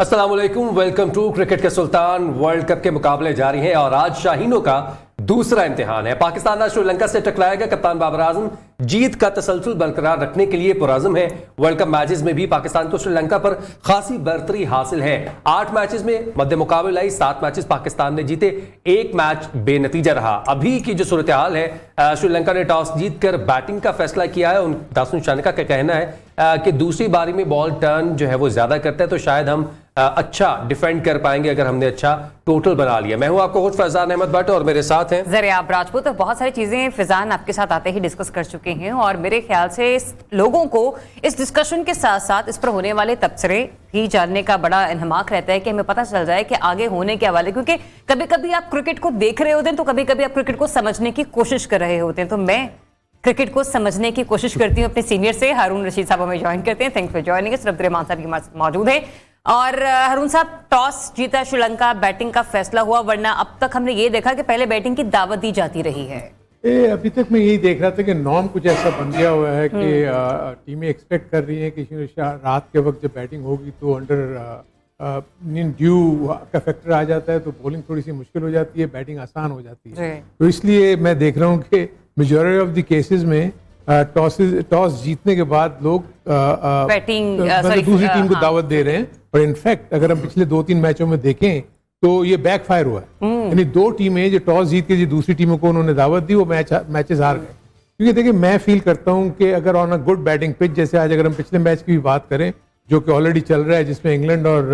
अस्सलाम वालेकुम, welcome to cricket के सुल्तान। वर्ल्ड कप के मुकाबले जारी हैं और आज शाहीनों का दूसरा इम्तिहान है। पाकिस्तान आज श्रीलंका से टकराएगा। कप्तान बाबर आजम जीत का तसलसल बरकरार रखने के लिए पुरअज़्म है। वर्ल्ड कप मैचेस में भी पाकिस्तान को श्रीलंका पर खासी बरतरी हासिल है। 8 मैचेस में मद्दे मुकाबले आई, 7 मैचेस पाकिस्तान ने जीते, 1 मैच बेनतीजा रहा। अभी की जो सूरत हाल है, श्रीलंका ने टॉस जीतकर बैटिंग का फैसला किया है। दासुन शानिका का कहना है कि दूसरी बारी में बॉल टर्न जो है वो ज्यादा करता है, तो शायद हम अच्छा डिफेंड कर पाएंगे अगर हमने अच्छा टोटल बना लिया। मैं हूं आपको खुद फैजान अहमद भट्ट और मेरे साथ हैं ज़रियाब राजपूत। बहुत सारी चीजें फैजान आपके साथ आते ही डिस्कस कर चुके हैं और मेरे ख्याल से लोगों को इस डिस्कशन के साथ साथ इस पर होने वाले तबसरे भी जानने का बड़ा इन्हमाक रहता है कि हमें पता चल जाए कि आगे होने के हवाले, क्योंकि कभी कभी आप क्रिकेट को देख रहे होते हैं तो कभी कभी आप क्रिकेट को समझने की कोशिश कर रहे होते हैं। तो मैं क्रिकेट को समझने की कोशिश करती हूँ अपने सीनियर से। हारून रशीद साहब हमें ज्वाइन करते हैं। Thanks for joining us. Abdurrahman साहब हमारे साथ मौजूद है। और हारून साहब, टॉस जीता श्रीलंका, बैटिंग का फैसला हुआ, वरना अब तक हमने ये देखा कि पहले बैटिंग की दावत दी जाती रही है। अभी तक मैं यही देख रहा था कि नॉर्म कुछ ऐसा बन गया हुआ है कि टीमें एक्सपेक्ट कर रही हैं कि रात के वक्त जब बैटिंग होगी तो अंडर ड्यू का फैक्टर आ जाता है, तो बॉलिंग थोड़ी सी मुश्किल हो जाती है, बैटिंग आसान हो जाती है। तो इसलिए मैं देख रहा हूँ कि मेजॉरिटी ऑफ द केसेस में टॉस जीतने के बाद लोग बैटिंग दूसरी टीम को दावत दे रहे हैं। और इनफैक्ट अगर हम पिछले 2-3 मैचों में देखें तो ये बैकफायर हुआ है। यानी 2 टीमें जो टॉस जीत के जो दूसरी टीमों को उन्होंने दावत दी, वो मैचेस हार गए। क्योंकि देखिए, मैं फील करता हूं कि अगर on a good batting pitch, जैसे आज अगर हम पिछले मैच की भी बात करें जो कि ऑलरेडी चल रहा है, जिसमें इंग्लैंड और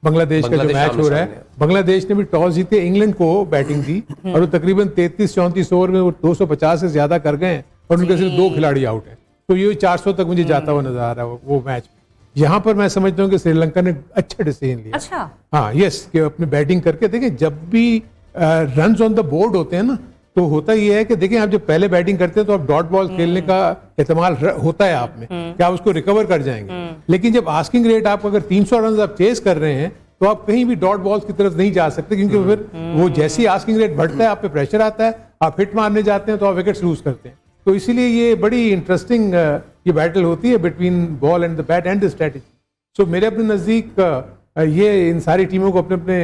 बांग्लादेश का जो मैच हो रहा है, बांग्लादेश ने भी टॉस जीते इंग्लैंड को बैटिंग दी और वो तकरीबन 33-34 ओवर में वो 250 से ज्यादा कर गए और उनके सिर्फ 2 खिलाड़ी आउट है। तो ये 400 तक मुझे जाता हुआ नजर आ रहा है वो मैच। यहाँ पर मैं समझता हूँ कि श्रीलंका ने अच्छा डिसीजन लिया। अच्छा, हाँ, यस, कि अपने बैटिंग करके देखें, जब भी रन्स ऑन द बोर्ड होते हैं ना, तो होता ये है कि देखें, आप जब पहले बैटिंग करते हैं तो आप डॉट बॉल खेलने का एहतमाल होता है आप में कि आप उसको रिकवर कर जाएंगे। लेकिन जब आस्किंग रेट आप अगर 300 रन आप चेस कर रहे हैं तो आप कहीं भी डॉट बॉल्स की तरफ नहीं जा सकते, क्योंकि फिर वो जैसे ही आस्किंग रेट बढ़ता है, आप पे प्रेशर आता है, आप हिट मारने जाते हैं तो आप विकेट्स लूज करते हैं। तो इसीलिए ये बड़ी इंटरेस्टिंग ये बैटल होती है between ball and the bat and the strategy. So मेरे अपने नज़दीक ये इन सारी टीमों को अपने अपने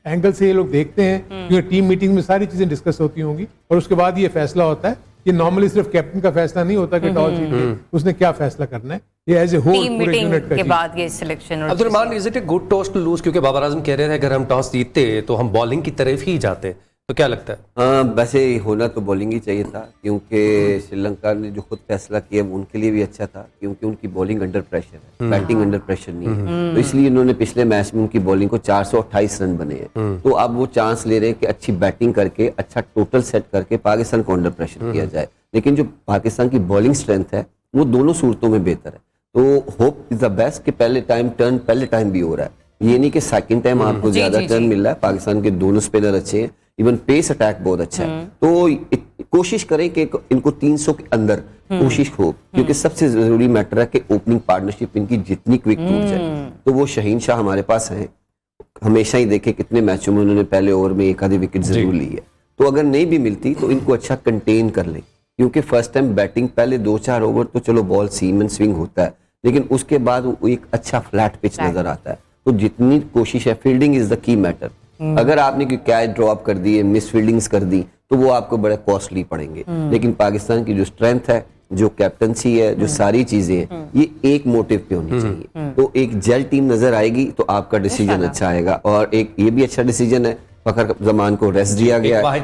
एंगल से ये लोग देखते हैं, क्योंकि टीम मीटिंग में सारी चीजें डिस्कस होती होंगी और उसके बाद ये फैसला होता है। ये नॉर्मली सिर्फ कैप्टन का फैसला नहीं होता कि टॉस जीत के उसने क्या फैसला करना है, ये एज ए होल पूरे यूनिट का के बाद ये selection. Abdurrahman, is it a good toss to lose? क्योंकि बाबर आजम कह रहे थे अगर हम टॉस जीतते तो हम बॉलिंग की तरफ ही जाते, तो क्या लगता है? वैसे होना तो बॉलिंग ही चाहिए था, क्योंकि श्रीलंका ने जो खुद फैसला किया वो उनके लिए भी अच्छा था, क्योंकि उनकी बॉलिंग अंडर प्रेशर है, बैटिंग अंडर प्रेशर नहीं है। तो इसलिए इन्होंने पिछले मैच में उनकी बॉलिंग को 428 रन बने हैं। तो अब वो चांस ले रहे हैं कि अच्छी बैटिंग करके अच्छा टोटल सेट करके पाकिस्तान को अंडर प्रेशर किया जाए। लेकिन जो पाकिस्तान की बॉलिंग स्ट्रेंथ है वो दोनों सूरतों में बेहतर है। तो होप इज द बेस्ट कि पहले टाइम भी हो रहा है, ये नहीं कि सेकंड टाइम आपको ज्यादा टर्न मिल रहा है। पाकिस्तान के दोनों स्पिनर अच्छे हैं, इवन पेस अटैक बहुत अच्छा है। तो कोशिश करें कि इनको 300 के अंदर कोशिश हो, क्योंकि सबसे जरूरी मैटर है कि ओपनिंग पार्टनरशिप इनकी जितनी क्विक टूट जाए। तो वो शहीन शाह हमारे पास हैं, हमेशा ही देखे कितने मैचों में उन्होंने पहले ओवर में 1 आधी विकेट जरूर ली है। तो अगर नहीं भी मिलती तो इनको अच्छा कंटेन कर ले, क्योंकि फर्स्ट टाइम बैटिंग पहले 2-4 ओवर तो चलो बॉल सीम एंड स्विंग होता है, लेकिन उसके बाद एक अच्छा फ्लैट पिच नजर आता है। तो जितनी कोशिश है, fielding is the key matter. अगर आपने कोई कैच ड्रॉप कर दी है, मिस फील्डिंग्स कर दी, तो वो आपको बड़े कॉस्टली पड़ेंगे। लेकिन पाकिस्तान की जो स्ट्रेंथ है, जो कैप्टनसी है, जो सारी चीजें हैं, ये एक मोटिव पे होनी चाहिए। तो एक जेल टीम नजर आएगी तो आपका डिसीजन अच्छा आएगा। और एक ये भी अच्छा डिसीजन है, फखर जमान को रेस्ट दिया गया,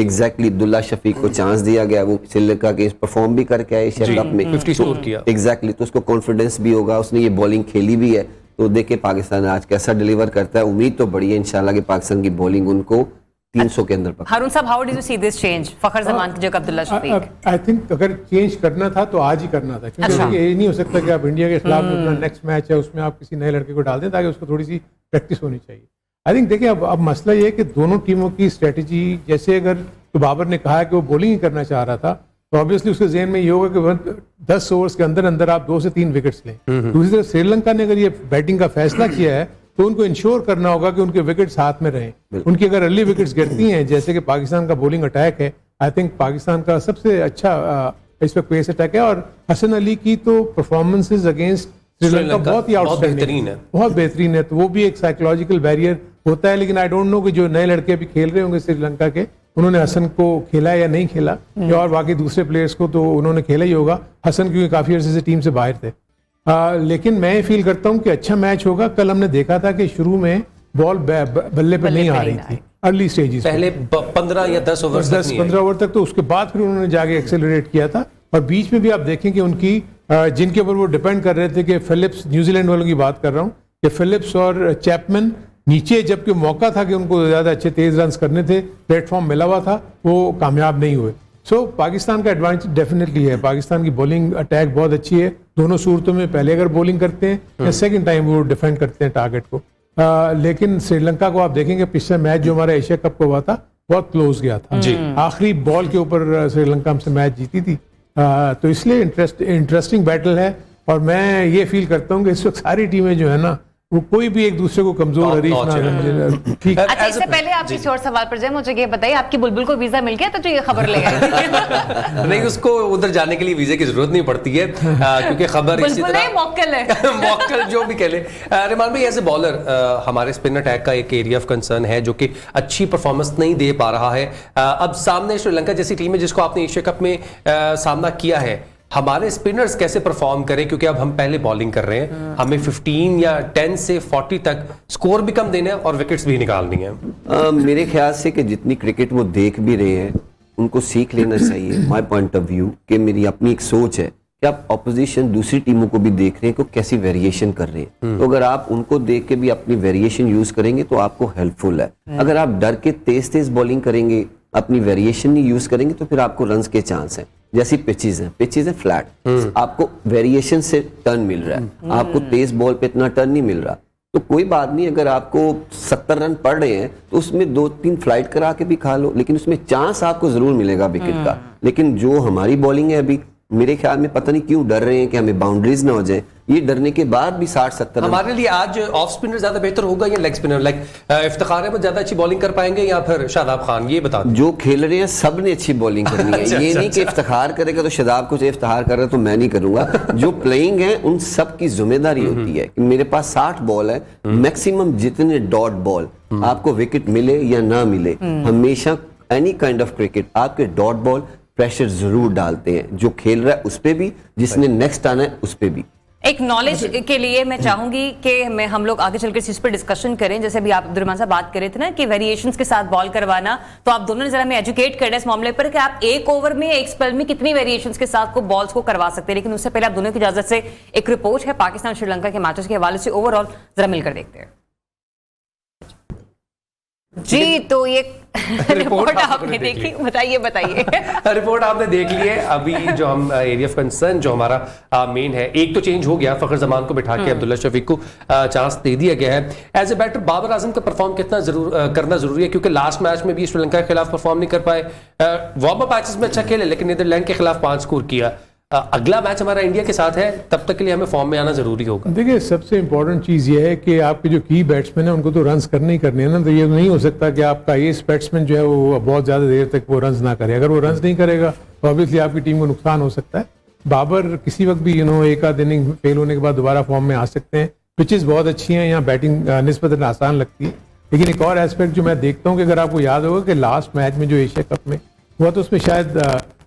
एग्जैक्टली अब्दुल्ला शफीक को चांस दिया गया, वो श्रीलंका के परफॉर्म भी करके आए एशिया कप में, 50 स्कोर किया, एग्जैक्टली। तो उसको कॉन्फिडेंस भी होगा, उसने ये बॉलिंग खेली भी है। तो देखे पाकिस्तान आज कैसा डिलीवर करता है। उम्मीद तो बड़ी है इंशाल्लाह कि पाकिस्तान की बॉलिंग उनको 300 के अंदर पकड़े। Haroon sahab, how did you see this change? Fakhar Zaman की जगह अब्दुल्ला शफीक। आई थिंक अगर चेंज करना था तो आज ही करना था, क्योंकि ये नहीं हो सकता कि आप इंडिया के खिलाफ अपना नेक्स्ट मैच है उसमें आप किसी नए लड़के को डाल दें, ताकि उसको थोड़ी सी प्रैक्टिस होनी चाहिए। आई थिंक देखिए, अब मसला ये है कि दोनों टीमों की स्ट्रेटेजी, जैसे अगर तो बाबर ने कहा कि वो बॉलिंग ही करना चाह रहा था, तो ऑब्वियसली उसके ज़हन में ये होगा कि 10 ओवर्स के अंदर अंदर आप 2 से 3 विकेट्स लें। दूसरी तरफ श्रीलंका ने अगर ये बैटिंग का फैसला किया है तो उनको इंश्योर करना होगा कि उनके विकेट्स हाथ में रहें। उनकी अगर अर्ली विकेट्स गिरती हैं, जैसे कि पाकिस्तान का बॉलिंग अटैक है, आई थिंक पाकिस्तान का सबसे अच्छा इस पर पेस अटैक है। और हसन अली की तो परफॉर्मेंसेज अगेंस्ट श्रीलंका बहुत ही बेहतरीन है, बहुत बेहतरीन है। तो वो भी एक साइकोलॉजिकल बैरियर होता है, लेकिन आई डोंट नो कि जो नए लड़के भी खेल रहे होंगे श्रीलंका के, उन्होंने हसन को खेला या नहीं खेला, या और बाकी दूसरे प्लेयर्स को तो उन्होंने खेला ही होगा। हसन क्योंकि काफी अर्से से टीम से बाहर थे। लेकिन मैं फील करता हूं कि अच्छा मैच होगा। कल हमने देखा था कि शुरू में बॉल बल्ले पे नहीं आ रही थी अर्ली स्टेजेस, पहले 15 या 10 ओवर 10-15 ओवर तक, तो उसके बाद फिर उन्होंने जाके एक्सेलरेट किया था। और बीच में भी आप देखें कि उनकी जिनके ऊपर वो डिपेंड कर रहे थे कि फिलिप्स, न्यूजीलैंड वालों की बात कर रहा हूँ, कि फिलिप्स और चैपमैन नीचे जबकि मौका था कि उनको ज्यादा अच्छे तेज रन करने थे, प्लेटफॉर्म मिला हुआ था, वो कामयाब नहीं हुए। सो पाकिस्तान का एडवांटेज डेफिनेटली है। पाकिस्तान की बॉलिंग अटैक बहुत अच्छी है दोनों सूरतों में, पहले अगर बॉलिंग करते हैं या सेकंड टाइम वो डिफेंड करते हैं टारगेट को। लेकिन श्रीलंका को आप देखेंगे पिछला मैच जो हमारा एशिया कप को हुआ था बहुत क्लोज गया था, आखिरी बॉल के ऊपर श्रीलंका हमसे मैच जीती थी। तो इसलिए इंटरेस्टिंग बैटल है। और मैं ये फील करता हूँ कि इस वक्त सारी टीमें जो है ना, वो कोई भी एक दूसरे को कमजोर हरीफ ना समझे। ठीक। अच्छा, इससे पहले आप किसी और सवाल पर जाए, मुझे ये बताइए, आपकी बुलबुल को वीजा मिल गया तो जो ये खबर ले आए? नहीं, उसको उधर जाने के लिए वीजे की जरूरत नहीं पड़ती है, क्योंकि खबर इसी तरह मौक्कल है मौक्कल जो भी कह ले। रिमान भाई, एज ए बॉलर हमारे स्पिन अटैक का एक एरिया ऑफ कंसर्न है जो कि अच्छी परफॉर्मेंस नहीं दे पा रहा है। अब सामने श्रीलंका जैसी टीम है जिसको आपने एशिया कप में सामना किया है, हमारे स्पिनर्स कैसे परफॉर्म करें? क्योंकि अब हम पहले बॉलिंग कर रहे हैं, हमें 15 या 10 से 40 तक स्कोर भी कम देना है और विकेट्स भी निकालनी है। मेरे ख्याल से कि जितनी क्रिकेट वो देख भी रहे हैं, उनको सीख लेना चाहिए। माय पॉइंट ऑफ व्यू कि मेरी अपनी एक सोच है कि आप ऑपोजिशन दूसरी टीमों को भी देख रहे हैं कि कैसी वेरिएशन कर रहे हैं, तो अगर आप उनको देख के भी अपनी वेरिएशन यूज करेंगे तो आपको हेल्पफुल है। अगर आप डर के तेज तेज बॉलिंग करेंगे, अपनी वेरिएशन नहीं यूज करेंगे, तो फिर आपको रन्स के चांस हैं। जैसी पिचेस हैं फ्लैट, आपको वेरिएशन से टर्न मिल रहा है, आपको तेज बॉल पे इतना टर्न नहीं मिल रहा, तो कोई बात नहीं। अगर आपको 70 रन पड़ रहे हैं तो उसमें 2-3 फ्लाइट करा के भी खा लो, लेकिन उसमें चांस आपको जरूर मिलेगा विकेट का। लेकिन जो हमारी बॉलिंग है अभी, मेरे ख्याल में पता नहीं क्यों डर रहे हैं कि हमें बाउंड्रीज ना हो जाए। ये डरने के बाद भी 60-70 हमारे लिए आज ऑफ स्पिनर ज्यादा बेहतर होगा या leg spinner? Like Iftikhar Ahmed ज्यादा अच्छी बॉलिंग कर पाएंगे या फिर शादाब खान? ये बता दो। जो खेल रहे हैं सब ने अच्छी बॉलिंग करनी है। ये नहीं कि इफ्तिखार करेगा तो शादाब कुछ इफ्तिखार कर रहा है तो मैं नहीं करूंगा। जो प्लेइंग है उन सब की जिम्मेदारी होती है कि मेरे पास 60 बॉल है, मैक्सिमम जितने डॉट बॉल आपको विकेट मिले या ना मिले, हमेशा एनी काइंड ऑफ क्रिकेट आपके डॉट बॉल प्रेशर जरूर डालते हैं, जो खेल रहा है उस पे भी, जिसने नेक्स्ट आना है उस पे भी। एक नॉलेज के लिए मैं चाहूंगी कि हम लोग आगे चलकर इस चीज पर डिस्कशन करें। जैसे अभी आप अब्दुर्रहमान साहब बात कर रहे थे ना कि वेरिएशंस के साथ बॉल करवाना, तो आप दोनों ने जरा हमें एजुकेट करना इस मामले पर कि आप एक ओवर में, एक स्पेल में कितनी वेरिएशंस के साथ को बॉल्स को करवा सकते हैं। लेकिन उससे पहले आप दोनों की इजाजत से एक रिपोर्ट है पाकिस्तान श्रीलंका के मैचेस के हवाले से ओवरऑल, जरा मिलकर देखते हैं जी। तो ये रिपोर्ट आपने देखी, बताइए। रिपोर्ट आपने देख ली है। अभी जो हम एरिया ऑफ कंसर्न जो हमारा मेन है, एक तो चेंज हो गया, फखर जमान को बिठा के अब्दुल्ला शफीक को चांस दे दिया गया है। As a batter Babar Azam का परफॉर्म कितना करना जरूरी है, क्योंकि लास्ट मैच में भी श्रीलंका के खिलाफ परफॉर्म नहीं कर पाए। वार्म अप मैचेस में अच्छा खेले लेकिन नीदरलैंड के खिलाफ 5 स्कोर किया। अगला मैच हमारा इंडिया के साथ है, तब तक के लिए हमें फॉर्म में आना जरूरी होगा। देखिए, सबसे इंपॉर्टेंट चीज ये है कि आपके जो की बैट्समैन है उनको तो रन्स करने ही करने हैं ना। तो ये नहीं हो सकता कि आपका ये बैट्समैन जो है वो बहुत ज्यादा देर तक वो रन्स ना करे। अगर वो रन्स नहीं करेगा तो ऑब्वियसली आपकी टीम को नुकसान हो सकता है। बाबर किसी वक्त भी एक आध इनिंग फेल होने के बाद दोबारा फॉर्म में आ सकते हैं। पिचेस बहुत अच्छी हैं, यहाँ बैटिंग निस्बतन आसान लगती है। लेकिन एक और एस्पेक्ट जो मैं देखता हूँ कि अगर आपको याद होगा कि लास्ट मैच में जो एशिया कप में हुआ तो उसमें शायद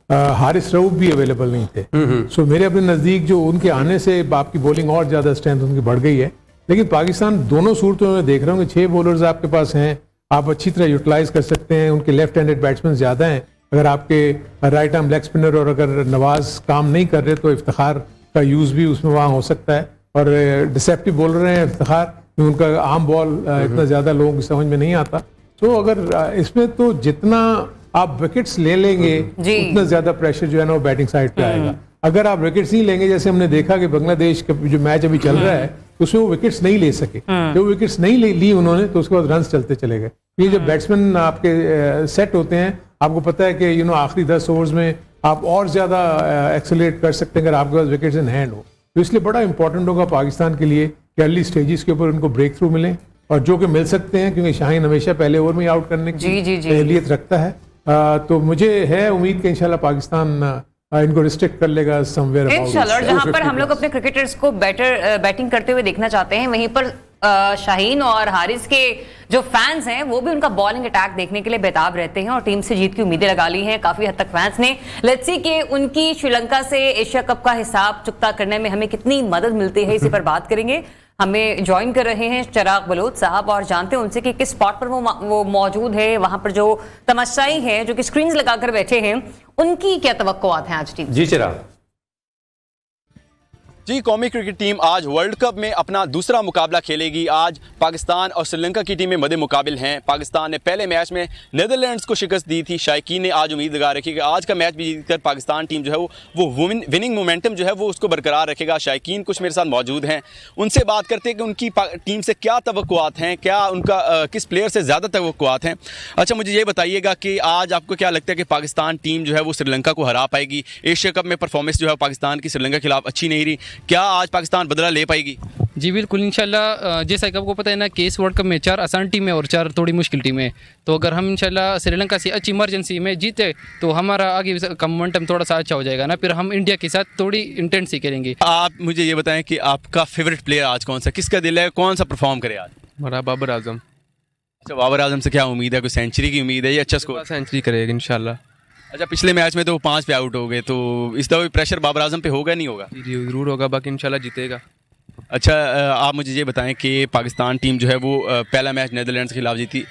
हारिस रऊफ भी अवेलेबल नहीं थे। सो मेरे अपने नजदीक जो उनके आने से आपकी बॉलिंग और ज्यादा स्ट्रेंथ उनकी बढ़ गई है। लेकिन पाकिस्तान दोनों सूरतों में देख रहा हूँ कि 6 बॉलर्स आपके पास हैं, आप अच्छी तरह यूटिलाइज कर सकते हैं। उनके लेफ्ट हैंडेड बैट्समैन ज्यादा हैं। अगर आपके राइट आर्म लेग स्पिनर और अगर नवाज काम नहीं कर रहे तो इफ्तिखार का यूज भी उसमें वहाँ हो सकता है। और डिसेप्टिव बॉलर हैं इफ्तिखार, उनका आर्म बॉल इतना ज्यादा लोगों की समझ में नहीं आता। तो अगर इसमें तो जितना आप विकेट्स ले लेंगे उतना ज्यादा प्रेशर जो है ना वो बैटिंग साइड पे आएगा। अगर आप विकेट्स नहीं लेंगे, जैसे हमने देखा कि बांग्लादेश का जो मैच अभी चल रहा है उसमें वो विकेट्स नहीं ले सके, जो विकेट्स नहीं ली उन्होंने तो उसके बाद रन चलते चले गए। ये जब बैट्समैन आपके सेट होते हैं, आपको पता है कि आखिरी 10 ओवर्स में आप और ज्यादा एक्सेलरेट कर सकते हैं अगर आपके पास विकेट्स इन हैंड हो। तो इसलिए बड़ा इंपॉर्टेंट होगा पाकिस्तान के लिए कि अर्ली स्टेजेस के ऊपर उनको ब्रेक थ्रू मिले, और जो कि मिल सकते हैं क्योंकि शाहीन हमेशा पहले ओवर में आउट करने की एहलियत रखता है। तो मुझे है उम्मीद कि इंशाल्लाह पाकिस्तान इनको रिस्ट्रिक्ट कर लेगा समवेयर इंशाल्लाह। और जहां पर हम लोग अपने क्रिकेटर्स को बेटर बैटिंग करते हुए देखना चाहते हैं, वहीं पर शाहीन और हारिस के जो फैंस हैं वो भी उनका बॉलिंग अटैक देखने के लिए बेताब रहते हैं और टीम से जीत की उम्मीदें लगा ली हैं काफी हद तक फैंस ने। लेट्स सी कि उनकी श्रीलंका से एशिया कप का हिसाब चुकता करने में हमें कितनी मदद मिलती है, इसी पर बात करेंगे। हमें ज्वाइन कर रहे हैं चिराग बलोच साहब और जानते हैं उनसे कि किस स्पॉट पर वो मौजूद है, वहां पर जो तमाशाई हैं जो कि स्क्रीन लगाकर बैठे हैं, उनकी क्या तवक्कुआत हैं आज टीम? जी चिराग। जी, कौमी क्रिकेट टीम आज वर्ल्ड कप में अपना दूसरा मुकाबला खेलेगी। आज पाकिस्तान और श्रीलंका की टीमें मद्दे मुकाबिल हैं। पाकिस्तान ने पहले मैच में नीदरलैंड्स को शिकस्त दी थी। शायकीन ने आज उम्मीद लगा रखी कि आज का मैच भी जीतकर पाकिस्तान टीम जो है वो विनिंग मोमेंटम जो है वो उसको बरकरार रखेगा। शायकीन कुछ मेरे साथ मौजूद हैं, उनसे बात करते हैं कि उनकी टीम से क्या तवक्कुआत हैं, क्या उनका किस प्लेयर से ज़्यादा तवक्कुआत हैं। अच्छा, मुझे ये बताइएगा कि आज आपको क्या लगता है कि पाकिस्तान टीम जो है वो श्रीलंका को हरा पाएगी? एशिया कप में परफॉर्मेंस जो है पाकिस्तान की श्रीलंका के खिलाफ अच्छी नहीं रही, क्या आज पाकिस्तान बदला ले पाएगी? जी बिल्कुल, इंशाल्लाह। जैसा कि आपको पता है ना कि इस वर्ल्ड कप में 4 आसान टीमें और 4 थोड़ी मुश्किल टीमें, तो अगर हम इंशाल्लाह श्रीलंका से अच्छी इमरजेंसी में जीते तो हमारा आगे का मोमेंटम थोड़ा सा अच्छा हो जाएगा ना, फिर हम इंडिया के साथ थोड़ी इंटेंस ही करेंगे। आप मुझे ये बताएं कि आपका फेवरेट प्लेयर आज कौन सा, किसका दिल है, कौन सा परफॉर्म करे आज? हमारा बाबर आजम। अच्छा, बाबर आजम से क्या उम्मीद है? कोई सेंचुरी की उम्मीद है या अच्छा स्कोर? सेंचुरी करेगा इंशाल्लाह। अच्छा, पिछले मैच में तो 5 पे आउट हो गए, तो इस दफा प्रेशर बाबर आजम पे होगा नहीं होगा? जी जरूर होगा, बाकी इंशाल्लाह जीतेगा। अच्छा, आप मुझे ये बताएं कि पाकिस्तान टीम जो है वो पहला मैच नीदरलैंड्स के खिलाफ जीती।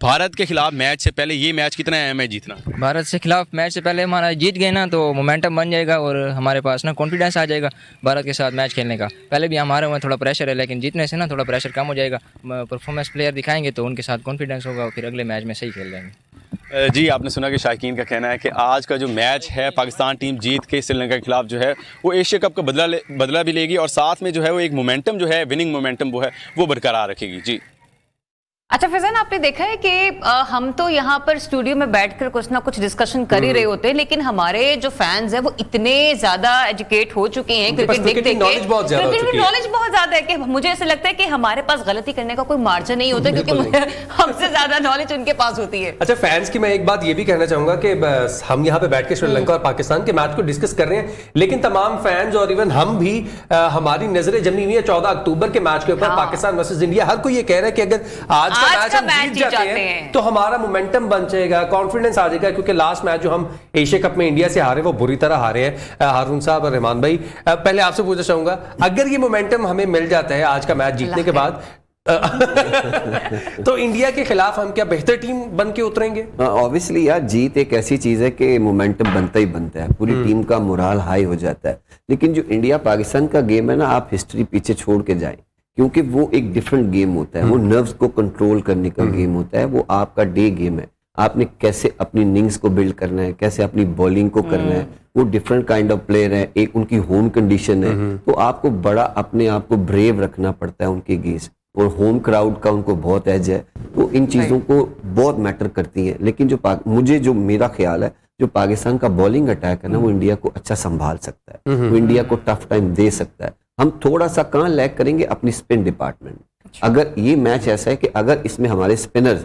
भारत के खिलाफ मैच से पहले ये मैच कितना अहम है जीतना? भारत से खिलाफ मैच से पहले हमारा जीत गए ना तो मोमेंटम बन जाएगा और हमारे पास ना कॉन्फिडेंस आ जाएगा भारत के साथ मैच खेलने का। पहले भी हमारे में थोड़ा प्रेशर है, लेकिन जीतने से ना थोड़ा प्रेशर कम हो जाएगा। परफॉर्मेंस प्लेयर दिखाएंगे तो उनके साथ कॉन्फिडेंस होगा, फिर अगले मैच में सही खेल लेंगे। जी, आपने सुना कि शायकीन का कहना है कि आज का जो मैच है पाकिस्तान टीम जीत के श्रीलंका के खिलाफ जो है वो एशिया कप का बदला भी लेगी और साथ में जो है वो एक मोमेंटम जो है विनिंग मोमेंटम वो है वो बरकरार रखेगी। जी अच्छा फैजान, आपने देखा है कि हम तो यहाँ पर स्टूडियो में बैठकर कुछ ना कुछ डिस्कशन कर ही रहे होते हैं, लेकिन हमारे जो फैंस हैं वो इतने ज्यादा एजुकेट हो चुके हैं क्रिकेट देख देख के, क्रिकेट नॉलेज बहुत ज्यादा है कि मुझे ऐसा लगता है कि हमारे पास गलती करने का कोई मार्जिन नहीं होता, क्योंकि हमसे ज्यादा नॉलेज उनके पास होती है। अच्छा, फैंस की मैं एक बात ये भी कहना चाहूंगा कि हम यहाँ पे बैठ के श्रीलंका और पाकिस्तान के मैच को डिस्कस कर रहे हैं, लेकिन तमाम फैंस और इवन हम भी हमारी नजरें जमी हुई है 14 अक्टूबर के मैच के ऊपर, पाकिस्तान वर्सेस इंडिया। हर कोई ये कह रहा है कि अगर आज का मैच जीत जाते हैं तो हमारा मोमेंटम बन जाएगा, कॉन्फिडेंस आ जाएगा, क्योंकि लास्ट मैच जो हम एशिया कप में इंडिया से हारे वो बुरी तरह हारे हैं। हारून साहब और रहमान भाई, पहले आपसे पूछना चाहूंगा, अगर ये मोमेंटम हमें मिल जाता है आज का मैच जीतने के बाद तो इंडिया के खिलाफ हम क्या बेहतर टीम बन के उतरेंगे? ऑब्वियसली यार, जीत एक ऐसी चीज है कि मोमेंटम बनता ही बनता है, पूरी टीम का मोराल हाई हो जाता है। लेकिन जो इंडिया पाकिस्तान का गेम है ना, आप हिस्ट्री पीछे छोड़ के जाएं, क्योंकि वो एक डिफरेंट गेम होता है, वो नर्व्स को कंट्रोल करने का गेम होता है, वो आपका डे गेम है। आपने कैसे अपनी इनिंग्स को बिल्ड करना है, कैसे अपनी बॉलिंग को करना है, वो डिफरेंट काइंड ऑफ प्लेयर है, एक उनकी होम कंडीशन है, तो आपको बड़ा अपने आप को ब्रेव रखना पड़ता है उनके अगेंस्ट, और होम क्राउड का उनको बहुत एज है, तो इन चीज़ों को बहुत मैटर करती है। लेकिन जो मेरा ख्याल है, जो पाकिस्तान का बॉलिंग अटैक है ना, वो इंडिया को अच्छा संभाल सकता है, वो इंडिया को टफ टाइम दे सकता है। हम थोड़ा सा कहाँ लैग करेंगे? अपनी स्पिन डिपार्टमेंट। अगर ये मैच ऐसा है कि अगर इसमें हमारे स्पिनर्स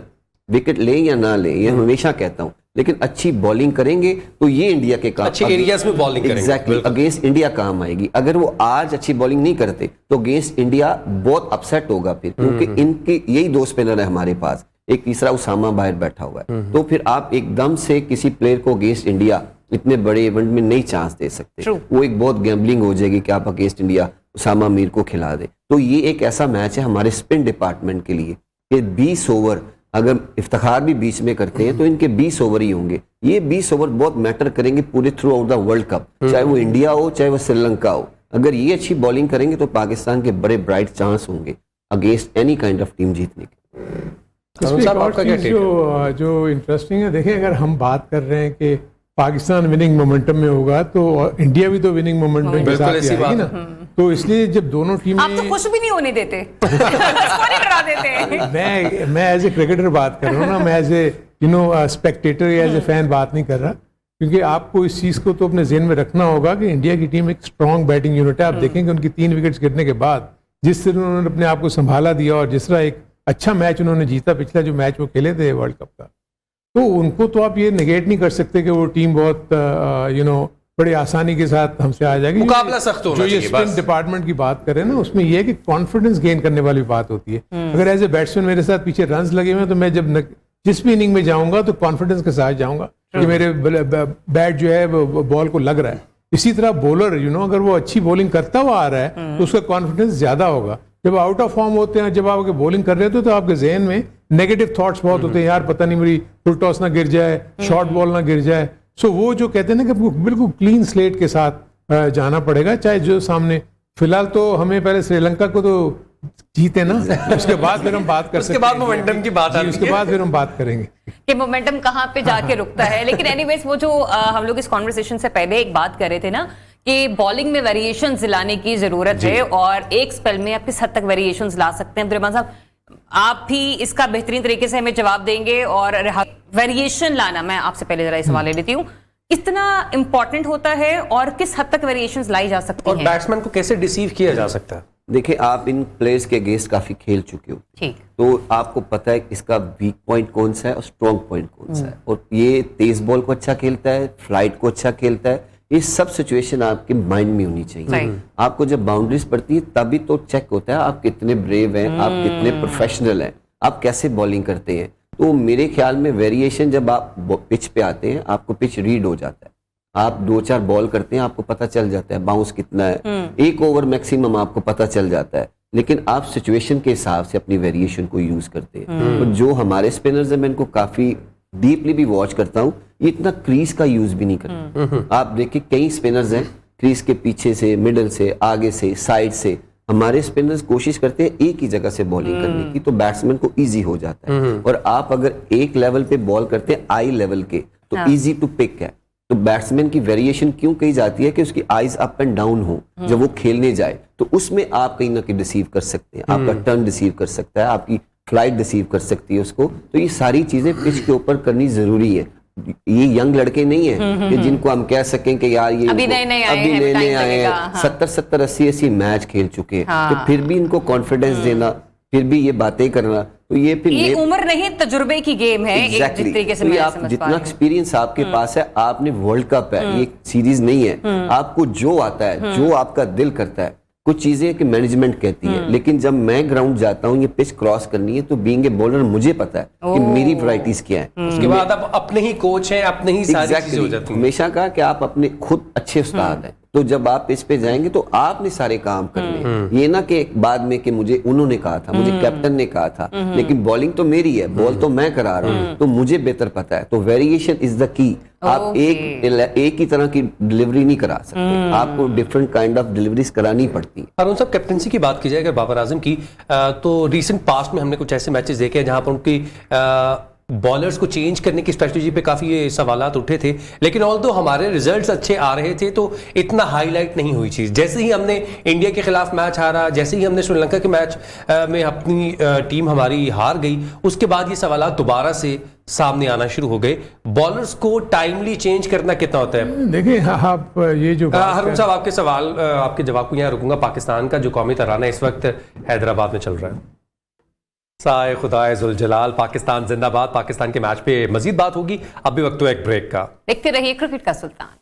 विकेट लें या ना लें, ये हमेशा कहता हूं, लेकिन अच्छी बॉलिंग करेंगे तो ये इंडिया के काम, अच्छे एरियाज में बॉलिंग करेंगे, एग्जैक्टली अगेंस्ट इंडिया काम आएगी। अगर वो आज अच्छी बॉलिंग नहीं करते तो अगेंस्ट इंडिया बहुत अपसेट होगा फिर, क्योंकि इनके यही 2 स्पिनर है हमारे पास, एक तीसरा उसामा बाहर बैठा हुआ है। तो फिर आप एकदम से किसी प्लेयर को अगेंस्ट इंडिया इतने बड़े इवेंट में नहीं चांस दे सकते, वो एक बहुत गैम्बलिंग हो जाएगी कि आप अगेंस्ट इंडिया उसामा मीर को खिला दे। तो ये एक ऐसा मैच है हमारे स्पिन डिपार्टमेंट के लिए कि 20 ओवर, अगर इफ्तिखार भी बीच में करते हैं तो इनके 20 ओवर ही होंगे। ये 20 ओवर बहुत मैटर करेंगे पूरे through out the world cup, चाहे वो इंडिया हो चाहे वो श्रीलंका हो। अगर ये अच्छी बॉलिंग करेंगे तो पाकिस्तान के बड़े ब्राइट चांस होंगे against any kind of team जीतने के। जो इंटरेस्टिंग है, देखिए अगर हम बात कर रहे हैं कि पाकिस्तान विनिंग मोमेंटम में होगा तो इंडिया भी तो विनिंग मोमेंटम के साथ ही आएगी ना, तो इसलिए जब दोनों टीमें, आप तो खुश भी नहीं होने देते डरा देते हैं। मैं एज ए क्रिकेटर बात कर रहा हूँ ना, मैं एज ए स्पेक्टेटर या एज ए फैन बात नहीं कर रहा, क्योंकि आपको इस चीज़ को तो अपने ज़हन में रखना होगा कि इंडिया की टीम एक स्ट्रॉन्ग बैटिंग यूनिट है। आप देखेंगे उनकी 3 विकेट्स गिरने के बाद जिस तरह उन्होंने अपने आप को संभाला दिया और जिस तरह एक अच्छा मैच उन्होंने जीता, पिछला जो मैच वो खेले थे वर्ल्ड कप का, तो उनको तो आप ये नेगेट नहीं कर सकते कि वो टीम बहुत बड़ी आसानी के साथ हमसे आ जाएगी। मुकाबला सख्त होना जो ये चाहिए, स्पिन बस। डिपार्टमेंट की बात करें ना, उसमें ये है कि कॉन्फिडेंस गेन करने वाली बात होती है। अगर एज ए बैट्समैन मेरे साथ पीछे रन्स लगे हुए हैं तो मैं जब जिस भी इनिंग में जाऊंगा तो कॉन्फिडेंस के साथ जाऊंगा कि मेरे बैट जो है वो बॉल को लग रहा है। इसी तरह बॉलर अगर वो अच्छी बॉलिंग करता हुआ आ रहा है तो उसका कॉन्फिडेंस ज्यादा होगा। जब आउट ऑफ फॉर्म होते हैं, जब आप बॉलिंग कर रहे होते तो आपके जहन में नेगेटिव थॉट्स बहुत होते हैं, यार पता नहीं मेरी फुल टॉस ना गिर जाए, शॉर्ट बॉल ना गिर जाए। सो वो जो कहते हैं ना कि बिल्कुल क्लीन स्लेट के साथ जाना पड़ेगा, चाहे जो सामने। फिलहाल तो हमें पहले श्रीलंका को तो जीते ना, उसके बाद फिर हम बात कर सकते हैं। उसके बाद मोमेंटम की बात आती है। उसके बाद फिर हम बात करेंगे कि मोमेंटम कहाँ पे जाके रुकता है। लेकिन एनीवेज वो जो हम लोग इस कॉन्वर्सेशन से पहले एक बात कर रहे थे ना कि बॉलिंग में वेरिएशंस लाने की जरूरत है और एक स्पेल में आप किस हद तक वेरिएशंस ला सकते हैं। अब्दुर्रहमान साहब, आप भी इसका बेहतरीन तरीके से हमें जवाब देंगे। और वेरिएशन लाना, मैं आपसे पहले जरा सवाल ले लेती हूँ, कितना इंपॉर्टेंट होता है और किस हद तक वेरिएशंस लाई जा सकती और हैं? बैट्समैन को कैसे डिसीव किया जा सकता है? देखिए, आप इन प्लेयर्स के अगेंस्ट काफी खेल चुके हो, ठीक, तो आपको पता है इसका वीक पॉइंट कौन सा है और स्ट्रॉन्ग पॉइंट कौन सा है। और ये तेज बॉल को अच्छा खेलता है, फ्लाइट को अच्छा खेलता है। ये सब सिचुएशन आपके माइंड में होनी चाहिए। आपको जब बाउंड्रीज पड़ती है तभी तो चेक होता है आप कितने ब्रेव हैं, आप कितने प्रोफेशनल हैं, आप कैसे बॉलिंग करते हैं। तो मेरे ख्याल में वेरिएशन, जब आप पिच पे आते हैं आपको पिच रीड हो जाता है। आप 2-4 बॉल करते हैं, आपको पता चल जाता है बाउंस कितना है, एक ओवर मैक्सिमम आपको पता चल जाता है। लेकिन आप सिचुएशन के हिसाब से अपनी वेरिएशन को यूज करते हैं। और जो हमारे स्पिनर्स हैं, मैं इनको काफी डीपली भी वॉच करता हूँ, ये इतना क्रीज का यूज भी नहीं करते। आप देखिए, कई स्पिनर्स हैं क्रीज के पीछे से, मिडल से, आगे से, साइड से। हमारे स्पिनर्स कोशिश करते हैं एक ही जगह से बॉलिंग करने की, तो बैट्समैन को इजी हो जाता है। और आप अगर एक लेवल पे बॉल करते हैं, आई लेवल के, तो इजी टू पिक है। तो बैट्समैन की वेरिएशन क्यों कही जाती है कि उसकी आईज अप एंड डाउन हो जब वो खेलने जाए, तो उसमें आप कहीं ना कहीं रिसीव कर सकते हैं। आपका टर्न रिसीव कर सकता है, आपकी फ्लाइट रिसीव कर सकती है उसको। तो ये सारी चीजें पिच के ऊपर करनी जरूरी है। ये यंग लड़के नहीं है कि जिनको हम कह सकें कि यार ये अभी नए आए हैं, 70 80 मैच खेल चुके हैं, तो फिर भी इनको कॉन्फिडेंस देना, फिर भी ये बातें करना, तो ये फिर ये उम्र नहीं, तजुर्बे की गेम है। एक जिस तरीके से मैं आप समझ पा जितना रही हूं। एक्सपीरियंस आपके पास है, आपने वर्ल्ड कप है, ये सीरीज नहीं है। आपको जो आता है, जो आपका दिल करता है, कुछ चीजें कि मैनेजमेंट कहती है, लेकिन जब मैं ग्राउंड जाता हूँ, ये पिच क्रॉस करनी है, तो बीइंग ए बॉलर मुझे पता है कि मेरी वैरायटीज क्या है। उसके बाद आप अपने ही कोच हैं, अपने ही सारी चीजें हो जाती हैं। हमेशा कहा कि आप अपने खुद अच्छे उस्ताद हैं, तो जब आप पिच पे जाएंगे तो आपने सारे काम करने हैं। ये ना कि बाद में कि मुझे उन्होंने कहा था, मुझे कैप्टन ने कहा था, लेकिन बॉलिंग तो मेरी है, बॉल तो मैं करा रहा हूँ, तो मुझे बेहतर पता है। तो वेरिएशन इज द की। आप एक ही तरह की डिलीवरी नहीं करा सकते, आपको डिफरेंट काइंड ऑफ डिलीवरीज करानी पड़ती है। हारून साहब, कैप्टनसी की बात की जाए अगर बाबर आजम की, तो रिसेंट पास्ट में हमने कुछ ऐसे मैचेस देखे हैं जहां पर उनकी बॉलर्स को चेंज करने की स्ट्रेटजी पे काफी ये सवालात उठे थे, लेकिन ऑल्दो हमारे रिजल्ट्स अच्छे आ रहे थे तो इतना हाईलाइट नहीं हुई चीज। जैसे ही हमने इंडिया के खिलाफ मैच हारा, जैसे ही हमने श्रीलंका के मैच में अपनी टीम हमारी हार गई, उसके बाद ये सवालात दोबारा से सामने आना शुरू हो गए। बॉलर्स को टाइमली चेंज करना कितना होता है? देखिए, आप ये जो हारून साहब, आपके सवाल, आपके जवाब को यहाँ रुकूंगा। पाकिस्तान का जो कौमी तराना इस वक्त हैदराबाद में चल रहा है, साए खुदाए जुल जलाल, पाकिस्तान जिंदाबाद। पाकिस्तान के मैच पे मजीद बात होगी, अब भी वक्त तो एक ब्रेक का। देखते रहिए क्रिकेट का सुल्तान।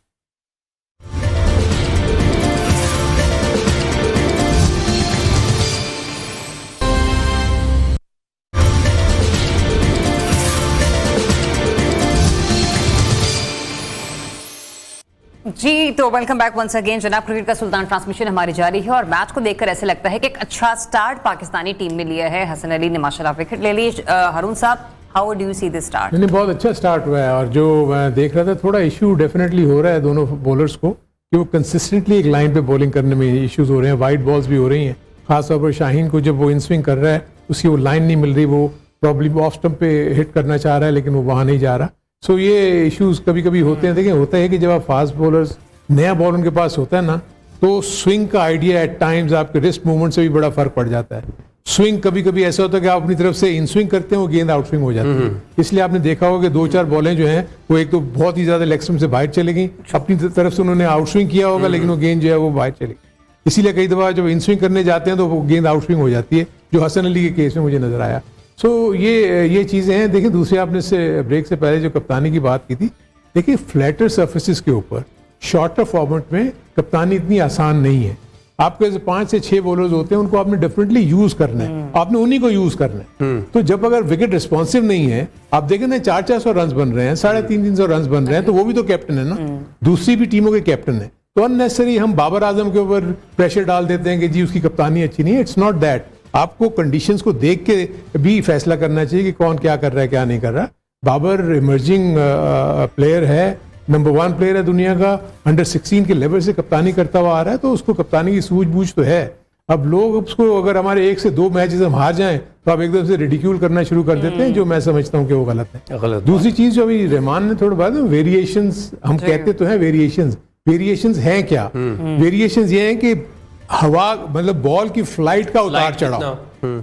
जी, तो वेलकम बैक वंस अगेन। जनाब, क्रिकेट का सुल्तान ट्रांसमिशन हमारी जारी है और मैच को देखकर ऐसे लगता है कि एक अच्छा स्टार्ट पाकिस्तानी टीम में लिया है। हसन अली ने माशाल्लाह विकेट ले ली। हारून sahab, how do you see this start? नहीं, बहुत अच्छा स्टार्ट हुआ है। और जो मैं देख रहा था, थोड़ा इशू डेफिनेटली हो रहा है दोनों बॉलर्स को कि वो कंसिस्टेंटली एक लाइन पे बॉलिंग करने में इश्यूज हो रहे हैं। वाइड बॉल्स भी हो रही हैं, खासतौर पर शाहीन को जब वो इन स्विंग कर रहा है, उसकी वो लाइन नहीं मिल रही, वो प्रॉब्लम ऑफ स्टंप पे हिट करना चाह रहा है लेकिन वो वहाँ नहीं जा रहा। सो ये इश्यूज कभी कभी होते हैं। देखिए, होता है कि जब आप फास्ट बॉलर्स, नया बॉल उनके पास होता है ना, तो स्विंग का आइडिया एट टाइम्स आपके रिस्ट मूवमेंट से भी बड़ा फर्क पड़ जाता है। स्विंग कभी कभी ऐसा होता है कि आप अपनी तरफ से इन स्विंग करते हैं, वो गेंद आउट स्विंग हो जाती है। इसलिए आपने देखा होगा कि 2-4 बॉलें जो हैं वो एक तो बहुत ही ज्यादा लेग स्टंप से बाहर चली गई, अपनी तरफ से उन्होंने आउट स्विंग किया होगा लेकिन वो गेंद जो है वो बाहर चली गई। इसीलिए कई दफा जब इन स्विंग करने जाते हैं तो वो गेंद आउट स्विंग हो जाती है, जो हसन अली के केस में मुझे नजर आया। सो ये चीजें हैं। देखिए, दूसरे आपने से ब्रेक से पहले जो कप्तानी की बात की थी, देखिए फ्लैटर सर्फेसिस के ऊपर शॉर्टर फॉर्मेट में कप्तानी इतनी आसान नहीं है। आपके 5 से 6 बॉलर्स होते हैं, उनको आपने डेफिनेटली यूज करना है, आपने उन्हीं को यूज करना है। तो जब अगर विकेट रिस्पॉन्सिव नहीं है, आप देखें ना 400-400 रन बन रहे हैं, 350-300 रन बन रहे हैं, तो वो भी तो कैप्टन है ना, दूसरी भी टीमों के कैप्टन है। तो अननेसेसरी हम बाबर आजम के ऊपर प्रेशर डाल देते हैं कि जी उसकी कप्तानी अच्छी नहीं है। It's not that. आपको कंडीशंस को देख के भी फैसला करना चाहिए कि कौन क्या कर रहा है, क्या नहीं कर रहा। बाबर इमर्जिंग प्लेयर है, नंबर 1 प्लेयर है दुनिया का, अंडर 16 के लेवल से कप्तानी करता हुआ आ रहा है, तो उसको कप्तानी की सूझबूझ तो है। अब लोग उसको, अगर हमारे 1 से 2 मैचेस हम हार जाएं तो आप एकदम से रिडिक्यूल करना शुरू कर देते हैं, जो मैं समझता हूं कि वो गलत है। दूसरी चीज जो अभी रहमान ने थोड़ा बात, वेरिएशंस हम कहते तो हैं, वेरिएशंस हैं क्या? वेरिएशंस ये हैं कि हवा, मतलब बॉल की फ्लाइट का उतार चढ़ाव,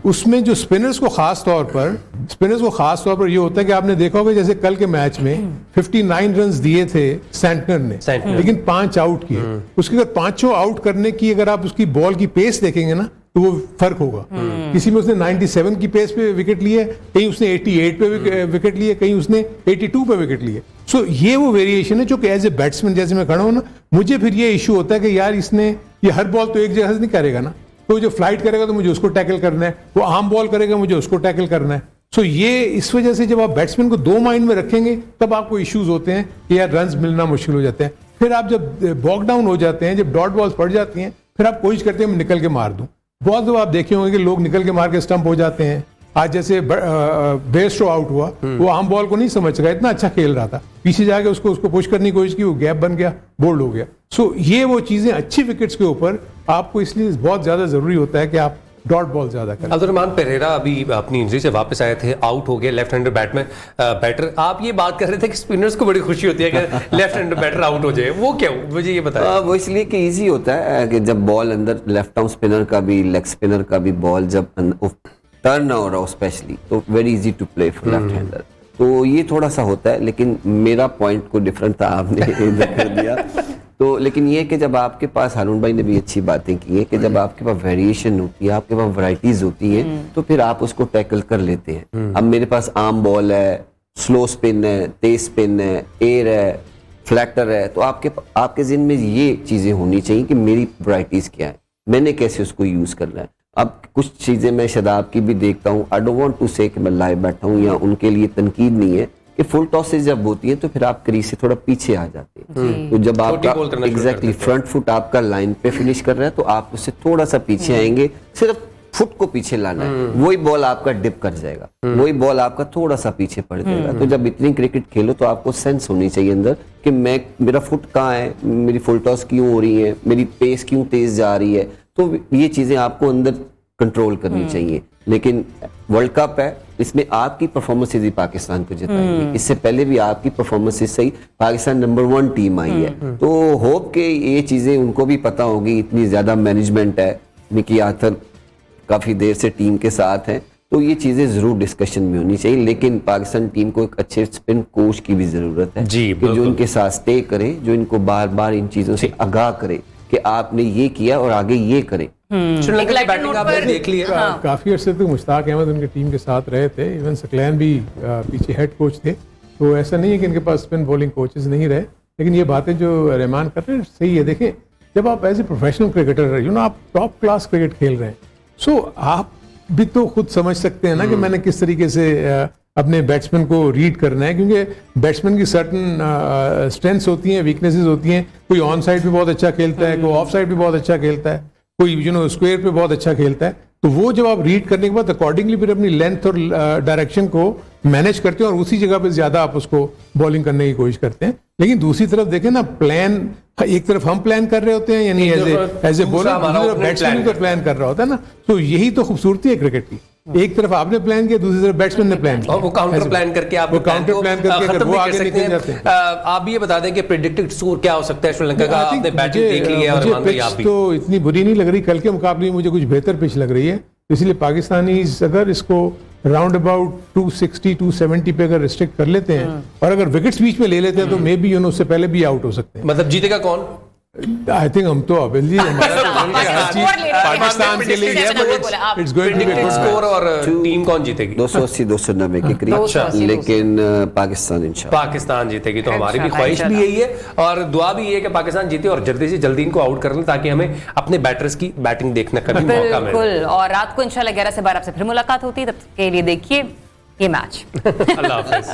उसमें जो स्पिनर्स को खास तौर पर ये होता है कि आपने देखा होगा जैसे कल के मैच में 59 रन दिए थे सेंटनर ने, लेकिन 5 आउट किए। उसके अगर 5 आउट करने की अगर आप उसकी बॉल की पेस देखेंगे ना, तो वो फर्क होगा। किसी में उसने 97 की पेस पे विकेट लिए, कहीं उसने 88 पे विकेट लिए, कहीं उसने 82 पे विकेट लिए। सो ये वो वेरिएशन है जो कि एज ए बैट्समैन जैसे मैं खड़ा हूं ना, मुझे फिर ये इशू होता है कि यार इसने ये हर बॉल तो एक जगह से नहीं करेगा ना, तो जो फ्लाइट करेगा तो मुझे उसको टैकल करना है, वो आर्म बॉल करेगा मुझे उसको टैकल करना है। सो ये इस वजह से जब आप बैट्समैन को 2 माइंड में रखेंगे तब आपको इश्यूज होते हैं कि यार रन्स मिलना मुश्किल हो जाते हैं। फिर आप जब बॉक डाउन हो जाते हैं, जब डॉट बॉल्स पड़ जाती हैं, फिर आप कोशिश करते हैं मैं निकल के मार दूं। बहुत दफा आप देखे होंगे कि लोग निकल के मार के स्टंप हो जाते हैं। आज जैसे बेस्टो आउट हुआ, वो आम बॉल को नहीं समझ सका, इतना अच्छा खेल रहा था, पीछे जाके उसको पुश करने की कोशिश की, वो गैप बन गया, बोल्ड हो गया। सो ये वो चीजें अच्छी विकेट्स के ऊपर आपको इसलिए बहुत ज्यादा जरूरी होता है कि आप डॉट बॉल ज्यादा करें। अब्दुर्रहमान पेरेरा अभी अपनी इंजरी से वापस आए थे, आउट हो गए, लेफ्ट हैंडर बैटर। आप ये बात कर रहे थे कि स्पिनर्स को बड़ी खुशी होती है कि लेफ्ट हैंडर बैटर आउट हो जाए, वो क्यों? मुझे ये बताया। वो इसलिए कि इजी होता है कि जब बॉल अंदर, लेफ्ट आर्म स्पिनर का भी, लेग स्पिनर का भी बॉल जब टर्न हो रहा हो स्पेशली, तो very easy to play for left hander. तो ये थोड़ा सा होता है, लेकिन मेरा पॉइंट को डिफरेंट था, आपने कर दिया। तो लेकिन ये कि जब आपके पास, हारून भाई ने भी अच्छी बातें की है कि जब आपके पास वेरिएशन होती है, आपके पास वैरायटीज होती हैं, तो फिर आप उसको टैकल कर लेते हैं। अब मेरे पास आर्म बॉल है, स्लो स्पिन है, तेज स्पिन है, एयर है, फ्लैटर है, तो आपके जिन में ये चीजें होनी चाहिए कि मेरी वैरायटीज क्या है, मैंने कैसे उसको यूज करना है। अब कुछ चीजें मैं शदाब की भी देखता हूँ, आई डोंट वांट टू से कि मैं लाइव बैठा हूँ, या उनके लिए तनकीद नहीं है कि फुल टॉसेज जब होती है तो फिर आप क्रीज से थोड़ा पीछे आ जाते हैं। तो जब आपका एग्जैक्टली फ्रंट फुट आपका लाइन पे फिनिश कर रहा है, तो आप उससे थोड़ा सा पीछे आएंगे, सिर्फ फुट को पीछे लाना है, वही बॉल आपका डिप कर जाएगा, वही बॉल आपका थोड़ा सा पीछे पड़ जाएगा। तो जब इतनी क्रिकेट खेलो तो आपको सेंस होनी चाहिए अंदर कि मेरा फुट कहाँ है, मेरी फुल टॉस क्यों हो रही है, मेरी पेस क्यों तेज जा रही है। तो ये चीजें आपको अंदर कंट्रोल करनी चाहिए। लेकिन वर्ल्ड कप है, इसमें आपकी परफॉर्मेंसेज ही पाकिस्तान को जिताएंगी। इससे पहले भी आपकी परफॉर्मेंसेज सही, पाकिस्तान नंबर 1 टीम आई है, तो होप के ये चीजें उनको भी पता होगी। इतनी ज्यादा मैनेजमेंट है, मिकी आर्थर काफी देर से टीम के साथ हैं, तो ये चीजें जरूर डिस्कशन में होनी चाहिए। लेकिन पाकिस्तान टीम को एक अच्छे स्पिन कोच की भी जरूरत है जी, कि जो इनके साथ स्टे करे, जो इनको बार बार इन चीजों से आगाह करे कि आपने ये किया और आगे ये करें। श्रीलंका की बैटिंग आपने देख ली है। काफी अर्से तक मुश्ताक अहमद उनकी टीम के साथ रहे थे, इवन सकलैन भी पीछे हेड कोच थे, तो ऐसा नहीं है कि इनके पास स्पिन बॉलिंग कोचेस नहीं रहे। लेकिन ये बातें जो रहमान कर रहे हैं सही है। देखें, जब आप एज ए प्रोफेशनल क्रिकेटर आप टॉप क्लास क्रिकेट खेल रहे हैं, सो आप भी तो खुद समझ सकते हैं ना कि मैंने किस तरीके से अपने बैट्समैन को रीड करना है, क्योंकि बैट्समैन की सर्टन स्ट्रेंथ्स होती हैं, वीकनेसेस होती हैं। कोई ऑन साइड पे बहुत अच्छा खेलता है, कोई ऑफ साइड पे बहुत अच्छा खेलता है, कोई स्क्वायर पे बहुत अच्छा खेलता है। तो वो जब आप रीड करने के बाद अकॉर्डिंगली फिर अपनी लेंथ और डायरेक्शन को मैनेज करते हैं और उसी जगह पे ज्यादा आप उसको बॉलिंग करने की कोशिश करते हैं। लेकिन दूसरी तरफ देखें ना, प्लान एक तरफ हम प्लान कर रहे होते हैं, यानी एज ए बॉलर बैट्समैन को प्लान कर रहा होता है ना। तो यही तो खूबसूरती है क्रिकेट की, एक तरफ आपने प्लान किया, दूसरी तरफ बैट्समैन ने प्लान किया, और वो काउंटर प्लान करके आप काउंटर प्लान करके वो आगे निकल जाते हैं। आप ये बता दें कि प्रेडिक्टेड स्कोर क्या हो सकता है श्रीलंका का? आपने बैटिंग देख ली है और मान लो आप भी तो इतनी बुरी नहीं लग रही, कल के मुकाबले मुझे कुछ बेहतर पिच लग रही है। इसलिए पाकिस्तानी अगर इसको राउंड अबाउट 260-270 पे अगर रिस्ट्रिक्ट कर लेते हैं और अगर विकेट्स बीच में ले लेते हैं तो मे बी उससे पहले भी आउट हो सकते हैं। मतलब जीतेगा कौन? आई थिंक हम तो अबिल जी हमारा तो बन गया हर चीज पाकिस्तान के लिए it's going to be good score और टीम कौन जीतेगी? 280-290 के करीब, 280, लेकिन पाकिस्तान इंशाल्लाह पाकिस्तान जीतेगी। तो हमारी भी इंशाल्लाह, ख्वाहिश भी इंशाल्लाह। यही है और दुआ भी ये है कि पाकिस्तान जीते और जल्दी से जल्दी इनको आउट कर लें ताकि हमें अपने बैटर्स की बैटिंग देखने का भी मौका मिले। बिल्कुल, और रात को इंशाल्लाह 11 से 12 आपसे फिर मुलाकात होती है, तब तक के लिए देखिए ये मैच। अल्लाह हाफिज।